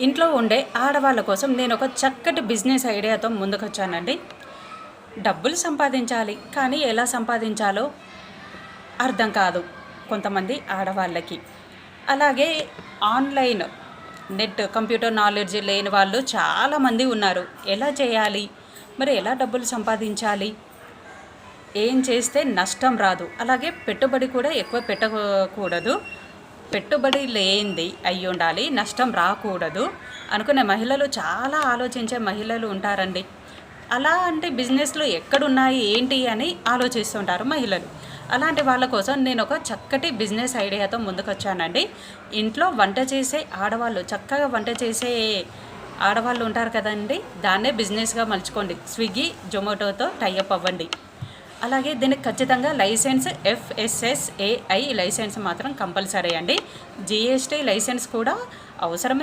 ఇంట్లో ఉండే ఆడవాళ్ళ కోసం నేను ఒక చక్కటి బిజినెస్ ఐడియాతో ముందుకొచ్చానండి. డబ్బులు సంపాదించాలి, కానీ ఎలా సంపాదించాలో అర్థం కాదు కొంతమంది ఆడవాళ్ళకి. అలాగే ఆన్లైన్ కంప్యూటర్ నాలెడ్జ్ లేని వాళ్ళు చాలామంది ఉన్నారు. ఎలా చేయాలి, మరి ఎలా డబ్బులు సంపాదించాలి, ఏం చేస్తే నష్టం రాదు, అలాగే పెట్టుబడి కూడా ఎక్కువ పెట్టకూడదు, పెట్టుబడి లేనిది అయ్యి ఉండాలి, నష్టం రాకూడదు అనుకునే మహిళలు, చాలా ఆలోచించే మహిళలు ఉంటారండి. అలాంటి బిజినెస్లు ఎక్కడున్నాయి ఏంటి అని ఆలోచిస్తుంటారు మహిళలు. అలాంటి వాళ్ళ కోసం నేను ఒక చక్కటి బిజినెస్ ఐడియాతో ముందుకొచ్చానండి. ఇంట్లో వంట చేసే ఆడవాళ్ళు, చక్కగా వంట చేసే ఆడవాళ్ళు ఉంటారు కదండి, దాన్నే బిజినెస్గా మలుచుకోండి. స్విగ్గీ, జొమాటోతో టైఅప్ అవ్వండి. అలాగే దీనికి ఖచ్చితంగా లైసెన్స్ FSSAI లైసెన్స్ మాత్రం కంపల్సరీ అండి. GST లైసెన్స్ కూడా అవసరమే.